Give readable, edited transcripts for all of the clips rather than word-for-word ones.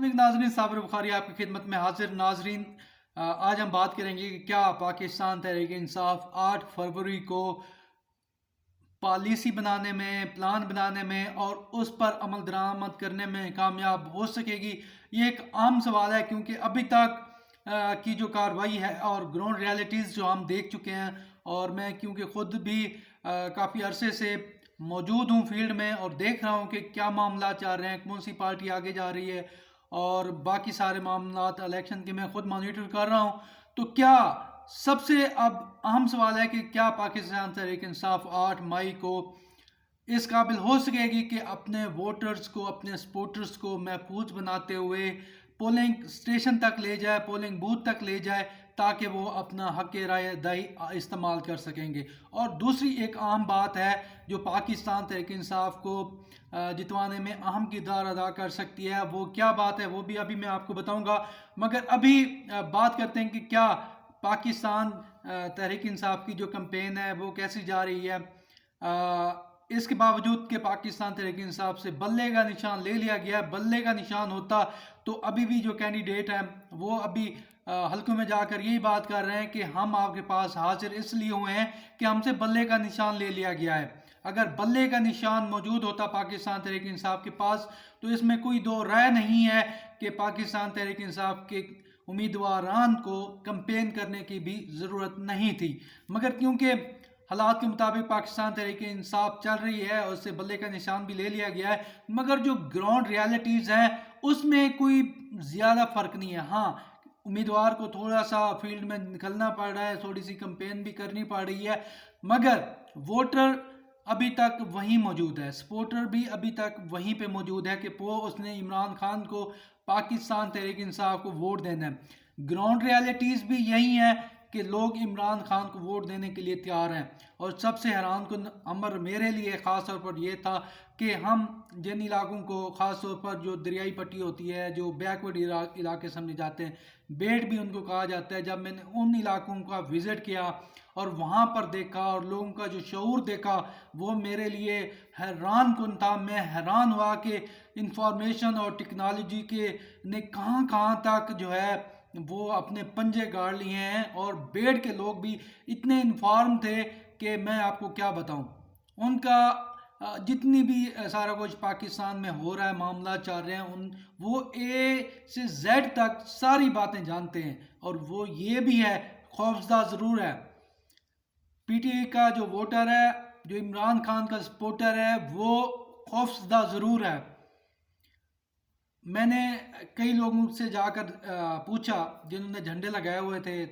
علیکم ناظرین، صابر بخاری آپ کی خدمت میں حاضر۔ ناظرین، آج ہم بات کریں گے کہ کیا پاکستان تحریک انصاف 8 فروری کو پالیسی بنانے میں، پلان بنانے میں اور اس پر عمل درآمد کرنے میں کامیاب ہو سکے گی۔ یہ ایک عام سوال ہے کیونکہ ابھی تک کی جو کارروائی ہے اور گراؤنڈ ریالٹیز جو ہم دیکھ چکے ہیں، اور میں کیونکہ خود بھی کافی عرصے سے موجود ہوں فیلڈ میں اور دیکھ رہا ہوں کہ کیا معاملات چل رہے ہیں، کون سی پارٹی آگے جا رہی ہے اور باقی سارے معاملات الیکشن کے میں خود مانیٹر کر رہا ہوں، تو کیا سب سے اب اہم سوال ہے کہ کیا پاکستان تحریک انصاف 8 مئی کو اس قابل ہو سکے گی کہ اپنے ووٹرز کو، اپنے سپورٹرز کو محفوظ بناتے ہوئے پولنگ سٹیشن تک لے جائے، پولنگ بوتھ تک لے جائے، تاکہ وہ اپنا حق رائے دہی استعمال کر سکیں گے۔ اور دوسری ایک اہم بات ہے جو پاکستان تحریک انصاف کو جتوانے میں اہم کردار ادا کر سکتی ہے، وہ کیا بات ہے وہ بھی ابھی میں آپ کو بتاؤں گا۔ مگر ابھی بات کرتے ہیں کہ کیا پاکستان تحریک انصاف کی جو کمپین ہے وہ کیسی جا رہی ہے۔ اس کے باوجود کہ پاکستان تحریک انصاف سے بلے کا نشان لے لیا گیا ہے، بلے کا نشان ہوتا تو ابھی بھی جو کینڈیڈیٹ ہیں وہ ابھی حلقوں میں جا کر یہی بات کر رہے ہیں کہ ہم آپ کے پاس حاضر اس لیے ہوئے ہیں کہ ہم سے بلے کا نشان لے لیا گیا ہے۔ اگر بلے کا نشان موجود ہوتا پاکستان تحریک انصاف کے پاس تو اس میں کوئی دو رائے نہیں ہے کہ پاکستان تحریک انصاف کے امیدواران کو کمپین کرنے کی بھی ضرورت نہیں تھی۔ مگر کیونکہ حالات کے مطابق پاکستان تحریک انصاف چل رہی ہے اور اس سے بلے کا نشان بھی لے لیا گیا ہے، مگر جو گراؤنڈ ریالٹیز ہیں اس میں کوئی زیادہ فرق نہیں ہے۔ ہاں، امیدوار کو تھوڑا سا فیلڈ میں نکلنا پڑ رہا ہے، تھوڑی سی کمپین بھی کرنی پڑ رہی ہے، مگر ووٹر ابھی تک وہیں موجود ہے، سپورٹر بھی ابھی تک وہیں پہ موجود ہے کہ وہ اس نے عمران خان کو، پاکستان تحریک انصاف کو ووٹ دینا ہے۔ گراؤنڈ ریالٹیز بھی یہی ہیں کہ لوگ عمران خان کو ووٹ دینے کے لیے تیار ہیں۔ اور سب سے حیران کن امر میرے لیے خاص طور پر یہ تھا کہ ہم جن علاقوں کو، خاص طور پر جو دریائی پٹی ہوتی ہے، جو بیکورڈ علاقے سمجھے جاتے ہیں، بیٹ بھی ان کو کہا جاتا ہے، جب میں نے ان علاقوں کا وزٹ کیا اور وہاں پر دیکھا اور لوگوں کا جو شعور دیکھا، وہ میرے لیے حیران کن تھا۔ میں حیران ہوا کہ انفارمیشن اور ٹیکنالوجی کے نے کہاں کہاں تک جو ہے وہ اپنے پنجے گاڑ لیے ہیں، اور بیڑ کے لوگ بھی اتنے انفارم تھے کہ میں آپ کو کیا بتاؤں۔ ان کا جتنی بھی سارا کچھ پاکستان میں ہو رہا ہے، معاملات چل رہے ہیں، وہ اے سے زیڈ تک ساری باتیں جانتے ہیں۔ اور وہ یہ بھی ہے، خوفزدہ ضرور ہے، پی ٹی آئی کا جو ووٹر ہے، جو عمران خان کا سپورٹر ہے، وہ خوفزدہ ضرور ہے۔ میں نے کئی لوگوں سے جا کر پوچھا جنہوں نے جھنڈے لگائے ہوئے تھے،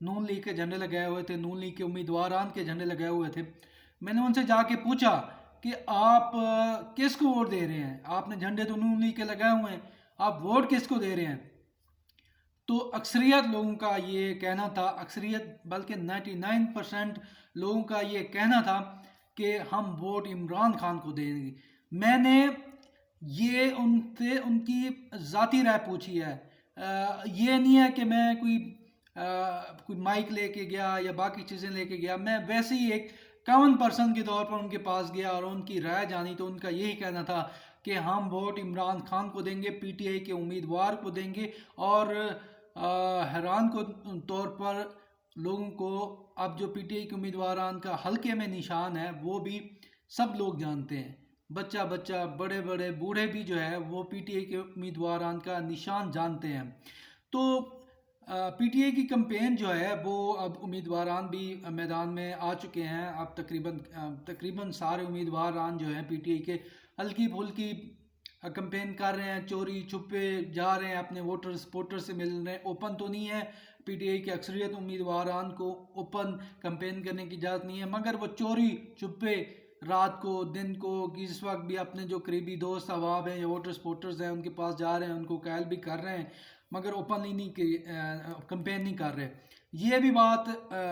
نون لیگ کے جھنڈے لگائے ہوئے تھے، نون لیگ کے امیدواران کے جھنڈے لگائے ہوئے تھے، میں نے ان سے جا کے پوچھا کہ آپ کس کو ووٹ دے رہے ہیں؟ آپ نے جھنڈے تو نون لیگ کے لگائے ہوئے ہیں، آپ ووٹ کس کو دے رہے ہیں؟ تو اکثریت لوگوں کا یہ کہنا تھا، اکثریت بلکہ 99% لوگوں کا یہ کہنا تھا کہ ہم ووٹ عمران خان کو دیں گے۔ میں نے یہ ان سے ان کی ذاتی رائے پوچھی ہے، یہ نہیں ہے کہ میں کوئی مائک لے کے گیا یا باقی چیزیں لے کے گیا، میں ویسے ہی ایک کامن پرسن کے طور پر ان کے پاس گیا اور ان کی رائے جانی، تو ان کا یہی کہنا تھا کہ ہم ووٹ عمران خان کو دیں گے، پی ٹی آئی کے امیدوار کو دیں گے۔ اور حیران کو طور پر لوگوں کو اب جو پی ٹی آئی کے امیدواران کا حلقے میں نشان ہے وہ بھی سب لوگ جانتے ہیں، بچہ بچہ، بڑے بڑے، بوڑھے بھی جو ہے وہ پی ٹی آئی کے امیدواران کا نشان جانتے ہیں۔ تو پی ٹی آئی کی کمپین جو ہے وہ اب امیدواران بھی میدان میں آ چکے ہیں، اب تقریباً سارے امیدواران جو ہیں پی ٹی آئی کے ہلکی پھلکی کمپین کر رہے ہیں، چوری چھپے جا رہے ہیں اپنے ووٹر سپورٹر سے مل رہے ہیں۔ اوپن تو نہیں ہے، پی ٹی آئی کے اکثریت امیدواران کو اوپن کمپین کرنے کی اجازت نہیں ہے، مگر وہ چوری چھپے رات کو، دن کو، کس وقت بھی اپنے جو قریبی دوست احباب ہیں یا ووٹر سپورٹرز ہیں ان کے پاس جا رہے ہیں، ان کو قائل بھی کر رہے ہیں، مگر اوپنلی نہیں کمپین نہیں کر رہے۔ یہ بھی بات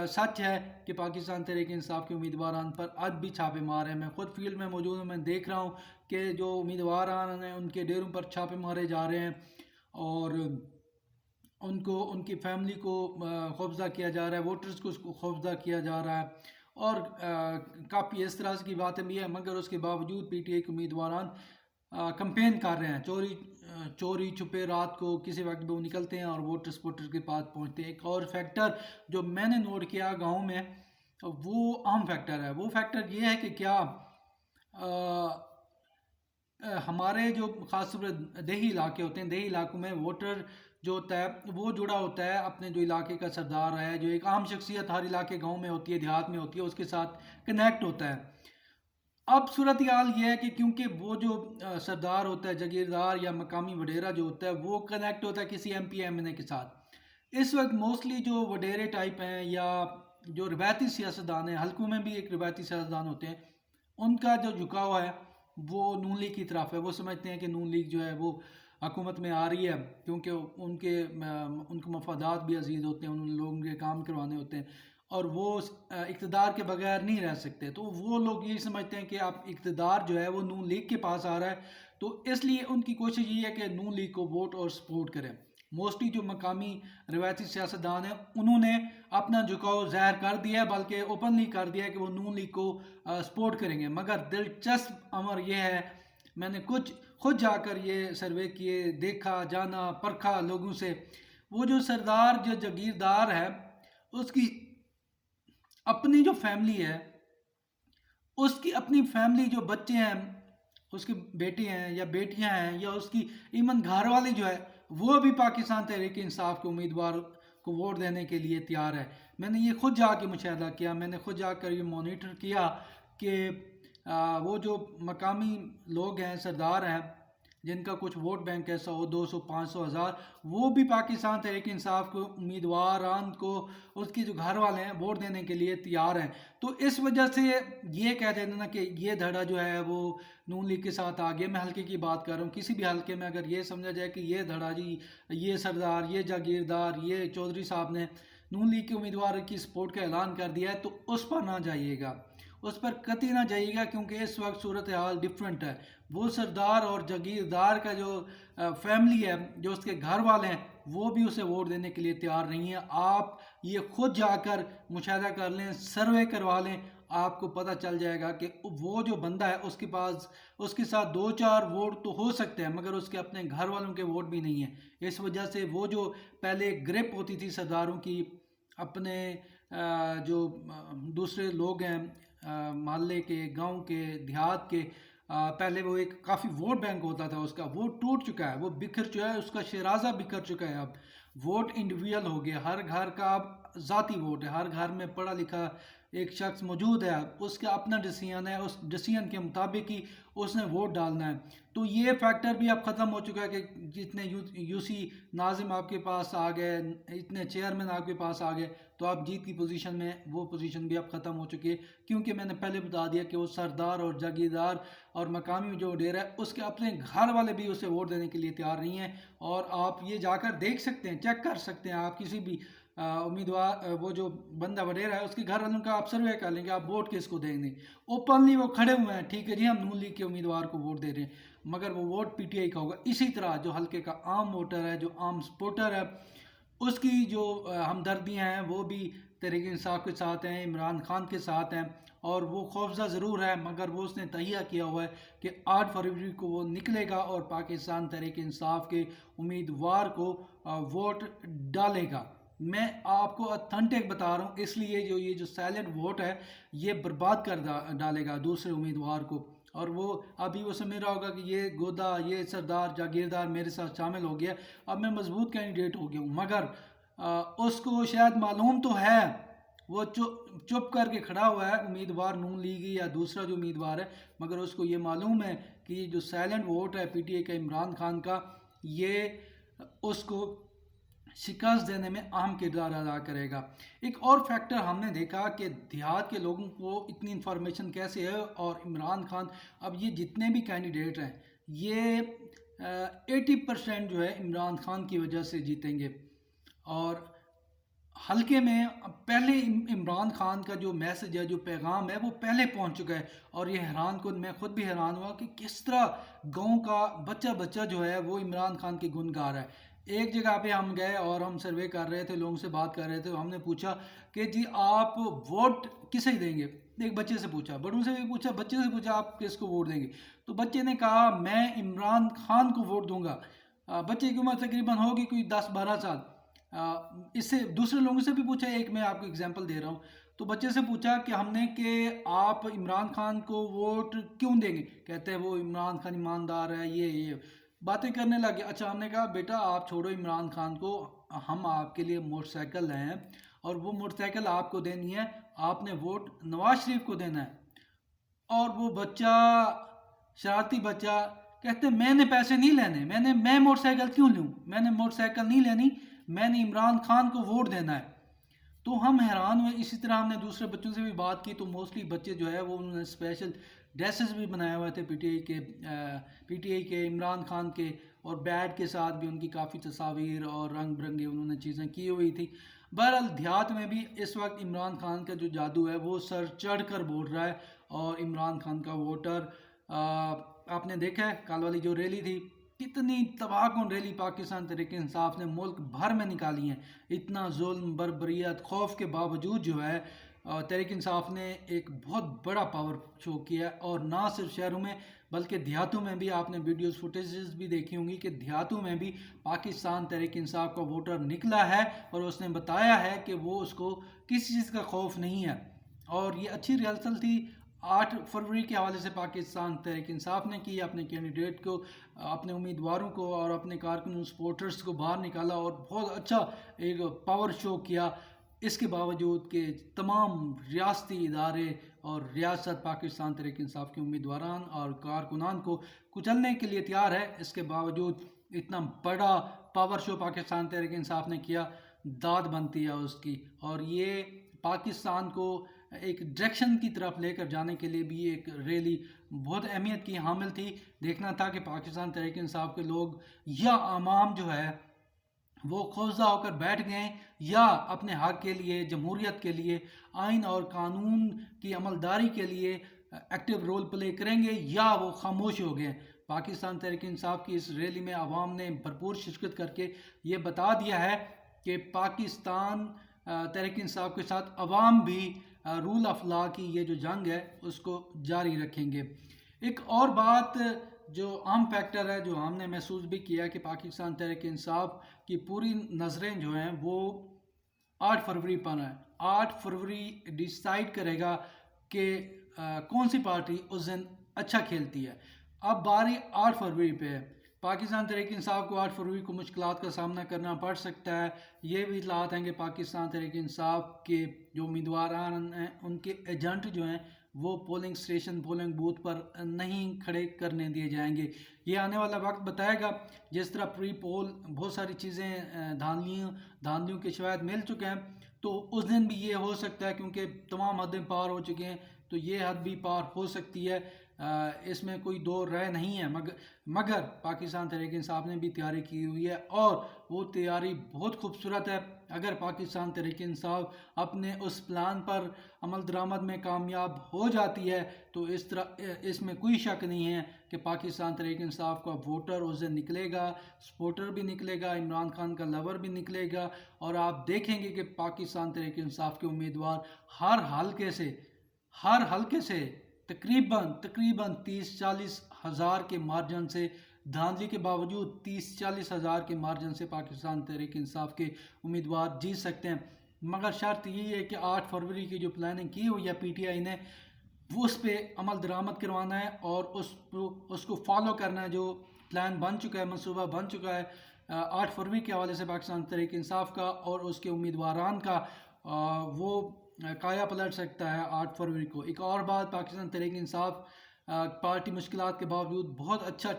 سچ ہے کہ پاکستان تحریک انصاف کے امیدواران پر آج بھی چھاپے مار ہیں۔ میں خود فیلڈ میں موجود ہوں، میں دیکھ رہا ہوں کہ جو امیدواران ہیں ان کے ڈیروں پر چھاپے مارے جا رہے ہیں اور ان کی فیملی کو خوفزدہ کیا جا رہا ہے، ووٹرز کو خوفزدہ کیا جا رہا ہے، اور کافی اس طرح کی باتیں بھی ہیں، مگر اس کے باوجود پی ٹی آئی کے امیدواران کمپین کر رہے ہیں، چوری چھپے رات کو کسی وقت بھی وہ نکلتے ہیں اور ووٹر سپورٹر کے پاس پہنچتے ہیں۔ ایک اور فیکٹر جو میں نے نوٹ کیا گاؤں میں، وہ اہم فیکٹر ہے، وہ فیکٹر یہ ہے کہ کیا ہمارے جو خاص طور پر دیہی علاقے ہوتے ہیں، دیہی علاقوں میں ووٹر جو ہوتا ہے وہ جڑا ہوتا ہے اپنے جو علاقے کا سردار ہے، جو ایک عام شخصیت ہر علاقے گاؤں میں ہوتی ہے، دیہات میں ہوتی ہے، اس کے ساتھ کنیکٹ ہوتا ہے۔ اب صورتحال یہ ہے کہ کیونکہ وہ جو سردار ہوتا ہے، جاگیردار یا مقامی وڈیرا جو ہوتا ہے، وہ کنیکٹ ہوتا ہے کسی ایم پی ایم این اے کے ساتھ۔ اس وقت موسٹلی جو وڈیرے ٹائپ ہیں یا جو روایتی سیاستدان ہیں، حلقوں میں بھی ایک روایتی سیاستدان ہوتے ہیں، ان کا جو جھکاؤ ہے وہ نون لیگ کی طرف ہے۔ وہ سمجھتے ہیں کہ نون لیگ جو ہے وہ حکومت میں آ رہی ہے کیونکہ ان کے مفادات بھی عزیز ہوتے ہیں، ان لوگوں کے کام کروانے ہوتے ہیں اور وہ اقتدار کے بغیر نہیں رہ سکتے۔ تو وہ لوگ یہی سمجھتے ہیں کہ اب اقتدار جو ہے وہ نون لیگ کے پاس آ رہا ہے، تو اس لیے ان کی کوشش یہ ہے کہ نون لیگ کو ووٹ اور سپورٹ کریں۔ موسٹلی جو مقامی روایتی سیاستدان ہیں انہوں نے اپنا جھکاؤ ظاہر کر دیا ہے، بلکہ اوپنلی کر دیا ہے کہ وہ نون لیگ کو سپورٹ کریں گے۔ مگر دلچسپ امر یہ ہے، میں نے کچھ خود جا کر یہ سروے کیے، دیکھا، جانا، پرکھا لوگوں سے، وہ جو سردار جو جاگیردار ہے اس کی اپنی جو فیملی ہے، اس کی اپنی فیملی جو بچے ہیں، اس کی بیٹی ہیں یا بیٹیاں ہیں یا اس کی ایمن گھر والی جو ہے، وہ بھی پاکستان تحریک انصاف کے امیدوار کو ووٹ دینے کے لیے تیار ہے۔ میں نے یہ خود جا کے مشاہدہ کیا، میں نے خود جا کر یہ مانیٹر کیا کہ وہ جو مقامی لوگ ہیں، سردار ہیں، جن کا کچھ ووٹ بینک ہے، 100 200 500 1000، وہ بھی پاکستان تحریک انصاف کو امیدواران کو اس کے جو گھر والے ہیں ووٹ دینے کے لیے تیار ہیں۔ تو اس وجہ سے یہ کہہ دینا کہ یہ دھڑا جو ہے وہ نون لیگ کے ساتھ آ گیا، میں حلقے کی بات کر رہا ہوں، کسی بھی حلقے میں اگر یہ سمجھا جائے کہ یہ دھڑا جی، یہ سردار، یہ جاگیردار، یہ چودھری صاحب نے نون لیگ کے امیدوار کی سپورٹ کا اعلان کر دیا ہے، تو اس پر نہ جائیے گا، اس پر قطعی نہ جائیے گا، کیونکہ اس وقت صورتحال ڈیفرنٹ ہے۔ وہ سردار اور جاگیردار کا جو فیملی ہے، جو اس کے گھر والے ہیں، وہ بھی اسے ووٹ دینے کے لیے تیار نہیں ہیں۔ آپ یہ خود جا کر مشاہدہ کر لیں، سروے کروا لیں، آپ کو پتہ چل جائے گا کہ وہ جو بندہ ہے اس کے پاس اس کے ساتھ 2-4 ووٹ تو ہو سکتے ہیں، مگر اس کے اپنے گھر والوں کے ووٹ بھی نہیں ہیں۔ اس وجہ سے وہ جو پہلے گرپ ہوتی تھی سرداروں کی اپنے جو دوسرے لوگ ہیں محلے کے، گاؤں کے، دیہات کے، پہلے وہ ایک کافی ووٹ بینک ہوتا تھا، اس کا وہ ٹوٹ چکا ہے، وہ بکھر چکا ہے، اس کا شیرازہ بکھر چکا ہے۔ اب ووٹ انڈیویجول ہو گیا، ہر گھر کا اب ذاتی ووٹ ہے، ہر گھر میں پڑھا لکھا ایک شخص موجود ہے، اس کا اپنا ڈیسیژن ہے، اس ڈیسیژن کے مطابق ہی اس نے ووٹ ڈالنا ہے۔ تو یہ فیکٹر بھی اب ختم ہو چکا ہے کہ جتنے یو سی ناظم آپ کے پاس آ گئے، اتنے چیئرمین آپ کے پاس آ گئے، تو آپ جیت کی پوزیشن میں، وہ پوزیشن بھی اب ختم ہو چکی ہے، کیونکہ میں نے پہلے بتا دیا کہ وہ سردار اور جاگیردار اور مقامی جو ڈیرا ہے اس کے اپنے گھر والے بھی اسے ووٹ دینے کے لیے تیار نہیں ہیں۔ اور آپ یہ جا کر دیکھ سکتے ہیں، چیک کر سکتے ہیں، آپ کسی بھی امیدوار، وہ جو بندہ وڈیرا ہے اس کے گھر والوں کا آپ سروے کر لیں گے، آپ ووٹ کس کو دیں گے۔ اوپنلی وہ کھڑے ہوئے ہیں، ٹھیک ہے جی ہم نون لیگ کے امیدوار کو ووٹ دے رہے ہیں، مگر وہ ووٹ پی ٹی آئی کا ہوگا۔ اسی طرح جو حلقے کا عام ووٹر ہے، جو عام سپورٹر ہے، اس کی جو ہمدردیاں ہیں وہ بھی تحریک انصاف کے ساتھ ہیں، عمران خان کے ساتھ ہیں، اور وہ خوفزدہ ضرور ہے، مگر وہ اس نے تہیہ کیا ہوا ہے کہ 8 فروری کو وہ نکلے گا اور پاکستان تحریک انصاف کے امیدوار کو ووٹ ڈالے گا۔ میں آپ کو اتھینٹک بتا رہا ہوں، اس لیے یہ جو سائلنٹ ووٹ ہے یہ برباد کر ڈالے گا دوسرے امیدوار کو، اور وہ ابھی وہ سمجھ رہا ہوگا کہ یہ گودا، یہ سردار جاگیردار میرے ساتھ شامل ہو گیا، اب میں مضبوط کینڈیڈیٹ ہو گیا ہوں۔ مگر اس کو شاید معلوم تو ہے، وہ چپ کر کے کھڑا ہوا ہے امیدوار نون لیگی یا دوسرا جو امیدوار ہے، مگر اس کو یہ معلوم ہے کہ یہ جو سائلنٹ ووٹ ہے پی ٹی آئی کا، عمران خان کا، یہ اس کو شکست دینے میں اہم کردار ادا کرے گا۔ ایک اور فیکٹر ہم نے دیکھا کہ دیہات کے لوگوں کو اتنی انفارمیشن کیسے ہے، اور عمران خان، اب یہ جتنے بھی کینڈیڈیٹ ہیں یہ 80% جو ہے عمران خان کی وجہ سے جیتیں گے، اور حلقے میں پہلے عمران خان کا جو میسج ہے، جو پیغام ہے، وہ پہلے پہنچ چکا ہے، اور یہ حیران کن، میں خود بھی حیران ہوا کہ کس طرح گاؤں کا بچہ جو ہے وہ عمران خان کی گن گا رہا ہے۔ ایک جگہ پہ ہم گئے اور ہم سروے کر رہے تھے، لوگوں سے بات کر رہے تھے، ہم نے پوچھا کہ جی آپ ووٹ کسے دیں گے؟ ایک بچے سے پوچھا, بڑوں سے بھی پوچھا, بچے سے پوچھا آپ کس کو ووٹ دیں گے, تو بچے نے کہا میں عمران خان کو ووٹ دوں گا. بچے کی عمر تقریباً ہوگی کوئی 10-12 سال. اس سے دوسرے لوگوں سے بھی پوچھا, ایک میں آپ کو اگزامپل دے رہا ہوں, تو بچے سے پوچھا کہ ہم نے کہ آپ عمران خان کو ووٹ کیوں دیں گے, کہتے ہیں وہ عمران خان ایماندار ہے, یہ باتیں کرنے لگے. اچھا ہم نے کہا بیٹا آپ چھوڑو عمران خان کو, ہم آپ کے لیے موٹر سائیکل لائے ہیں اور وہ موٹر سائیکل آپ کو دینی ہے, آپ نے ووٹ نواز شریف کو دینا ہے. اور وہ بچہ, شرارتی بچہ, کہتے میں نے پیسے نہیں لینے, میں موٹر سائیکل کیوں لوں, میں نے موٹر سائیکل نہیں لینی, میں نے عمران خان کو ووٹ دینا ہے. تو ہم حیران ہوئے. اسی طرح ہم نے دوسرے بچوں سے بھی بات کی, تو موسٹلی بچے جو ہے وہ انہوں نے اسپیشل ڈریسز بھی بنائے ہوئے تھے پی ٹی آئی کے عمران خان کے, اور بیٹ کے ساتھ بھی ان کی کافی تصاویر اور رنگ برنگے انہوں نے چیزیں کی ہوئی تھی. بہرحال دیہات میں بھی اس وقت عمران خان کا جو جادو ہے وہ سر چڑھ کر بول رہا ہے, اور عمران خان کا ووٹر, آپ نے دیکھا ہے کل والی جو ریلی تھی, کتنی تباہ کن ریلی پاکستان تحریک انصاف نے ملک بھر میں نکالی ہیں. اتنا ظلم, بربریت, خوف کے باوجود جو ہے تحریک انصاف نے ایک بہت بڑا پاور شو کیا ہے. اور نہ صرف شہروں میں بلکہ دیہاتوں میں بھی آپ نے ویڈیوز فوٹیجز بھی دیکھی ہوں گی کہ دیہاتوں میں بھی پاکستان تحریک انصاف کا ووٹر نکلا ہے, اور اس نے بتایا ہے کہ وہ اس کو کسی چیز کا خوف نہیں ہے. اور یہ اچھی ریہرسل تھی 8 فروری کے حوالے سے پاکستان تحریک انصاف نے کی, اپنے کینڈیڈیٹ کو, اپنے امیدواروں کو اور اپنے کارکنوں سپورٹرز کو باہر نکالا اور بہت اچھا ایک پاور شو کیا. اس کے باوجود کہ تمام ریاستی ادارے اور ریاست پاکستان تحریک انصاف کے امیدواران اور کارکنان کو کچلنے کے لیے تیار ہے, اس کے باوجود اتنا بڑا پاور شو پاکستان تحریک انصاف نے کیا, داد بنتی ہے اس کی. اور یہ پاکستان کو ایک ڈائریکشن کی طرف لے کر جانے کے لیے بھی ایک ریلی بہت اہمیت کی حامل تھی. دیکھنا تھا کہ پاکستان تحریک انصاف کے لوگ یا عوام جو ہے وہ خوفزدہ ہو کر بیٹھ گئے, یا اپنے حق کے لیے, جمہوریت کے لیے, آئین اور قانون کی عملداری کے لیے ایکٹیو رول پلے کریں گے, یا وہ خاموش ہو گئے. پاکستان تحریک انصاف کی اس ریلی میں عوام نے بھرپور شرکت کر کے یہ بتا دیا ہے کہ پاکستان تحریک انصاف کے ساتھ عوام بھی رول آف لا کی یہ جو جنگ ہے اس کو جاری رکھیں گے. ایک اور بات جو عام فیکٹر ہے جو ہم نے محسوس بھی کیا کہ پاکستان تحریک انصاف کی پوری نظریں جو ہیں وہ 8 فروری پر ہیں. 8 فروری ڈیسائیڈ کرے گا کہ کون سی پارٹی اس دن اچھا کھیلتی ہے. اب باری 8 فروری پہ ہے. پاکستان تحریک انصاف کو 8 فروری کو مشکلات کا سامنا کرنا پڑ سکتا ہے. یہ بھی اطلاعات ہیں کہ پاکستان تحریک انصاف کے جو امیدواران ہیں ان کے ایجنٹ جو ہیں وہ پولنگ اسٹیشن, پولنگ بوتھ پر نہیں کھڑے کرنے دیے جائیں گے. یہ آنے والا وقت بتائے گا. جس طرح پری پول بہت ساری چیزیں دھاندلیوں کے شواہد مل چکے ہیں, تو اس دن بھی یہ ہو سکتا ہے کیونکہ تمام حدیں پار ہو چکے ہیں, تو یہ حد بھی پار ہو سکتی ہے. اس میں کوئی دو رائے نہیں ہے. مگر پاکستان تحریک انصاف نے بھی تیاری کی ہوئی ہے, اور وہ تیاری بہت خوبصورت ہے. اگر پاکستان تحریک انصاف اپنے اس پلان پر عمل درآمد میں کامیاب ہو جاتی ہے تو اس میں کوئی شک نہیں ہے کہ پاکستان تحریک انصاف کا ووٹر اس دن نکلے گا, سپورٹر بھی نکلے گا, عمران خان کا لور بھی نکلے گا. اور آپ دیکھیں گے کہ پاکستان تحریک انصاف کے امیدوار ہر حلقے سے تقریباً 30-40 ہزار کے مارجن سے, دھاندلی کے باوجود 30-40 ہزار کے مارجن سے پاکستان تحریک انصاف کے امیدوار جیت سکتے ہیں. مگر شرط یہ ہے کہ 8 فروری کی جو پلاننگ کی ہوئی ہے پی ٹی آئی نے, وہ اس پہ عمل درآمد کروانا ہے اور اس کو فالو کرنا ہے. جو پلان بن چکا ہے, منصوبہ بن چکا ہے 8 فروری کے حوالے سے پاکستان تحریک انصاف کا اور اس کے امیدواران کا, وہ کایا پلٹ سکتا ہے 8 فروری کو. ایک اور بات, پاکستان تحریک انصاف پارٹی مشکلات کے باوجود بہت اچھا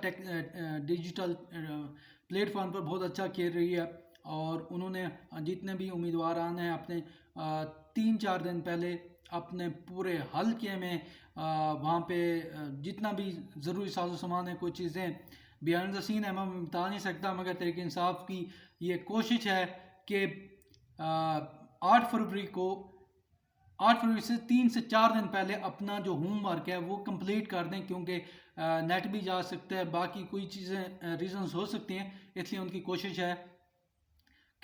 ڈیجیٹل پلیٹ فارم پر بہت اچھا کھیل رہی ہے, اور انہوں نے جتنے بھی امیدواران ہیں اپنے 3-4 دن پہلے اپنے پورے حلقے میں وہاں پہ جتنا بھی ضروری ساز و سامان ہے, کوئی چیزیں بیہائنڈ دا سین ہے میں بتا نہیں سکتا, مگر تحریک انصاف کی یہ کوشش ہے کہ 8 فروری سے 3 سے 4 دن پہلے اپنا جو ہوم ورک ہے وہ کمپلیٹ کر دیں, کیونکہ نیٹ بھی جا سکتا ہے, باقی کوئی چیزیں ریزنز ہو سکتی ہیں, اس لیے ان کی کوشش ہے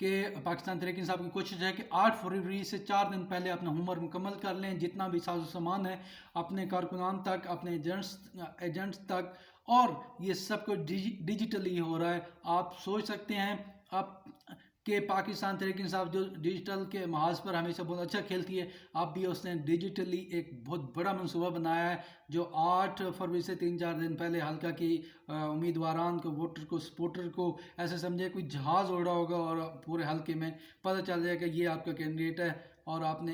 کہ پاکستان تحریک انصاف کی کوشش ہے کہ 8 فروری سے 4 دن پہلے اپنا ہوم ورک مکمل کر لیں، جتنا بھی ساز و سامان ہے اپنے کارکنان تک، اپنے ایجنٹس تک، اور یہ سب کچھ ڈیجیٹلی ہو رہا ہے۔ آپ سوچ سکتے ہیں آپ کہ پاکستان تحریک انصاف جو ڈیجیٹل کے محاذ پر ہمیشہ بہت اچھا کھیلتی ہے، اب بھی اس نے ڈیجیٹلی ایک بہت بڑا منصوبہ بنایا ہے، جو 8 فروری سے 3-4 دن پہلے حلقہ کی امیدواران کو، ووٹر کو، سپورٹر کو ایسے سمجھے کوئی جہاز اڑا ہوگا اور پورے حلقے میں پتہ چل جائے کہ یہ آپ کا کینڈیڈیٹ ہے، اور آپ نے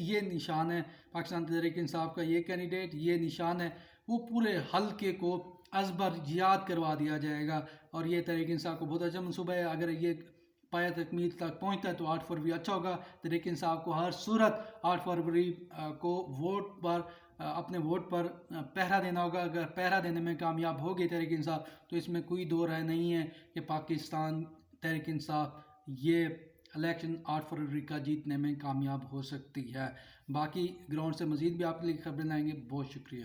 یہ نشان ہے پاکستان تحریک انصاف کا، یہ کینڈیڈیٹ، یہ نشان ہے، وہ پورے حلقے کو ازبر یاد کروا دیا جائے گا۔ اور یہ تحریک انصاف کو بہت اچھا منصوبہ ہے، اگر یہ پایہ تکمیل تک پہنچتا ہے تو 8 فروری اچھا ہوگا۔ تحریک انصاف کو ہر صورت 8 فروری کو ووٹ پر، اپنے ووٹ پر پہرا دینا ہوگا۔ اگر پہرا دینے میں کامیاب ہوگی تحریک انصاف تو اس میں کوئی دو رائے نہیں ہے کہ پاکستان تحریک انصاف یہ الیکشن 8 فروری کا جیتنے میں کامیاب ہو سکتی ہے۔ باقی گراؤنڈ سے مزید بھی آپ کے لیے خبریں لائیں گے۔ بہت شکریہ۔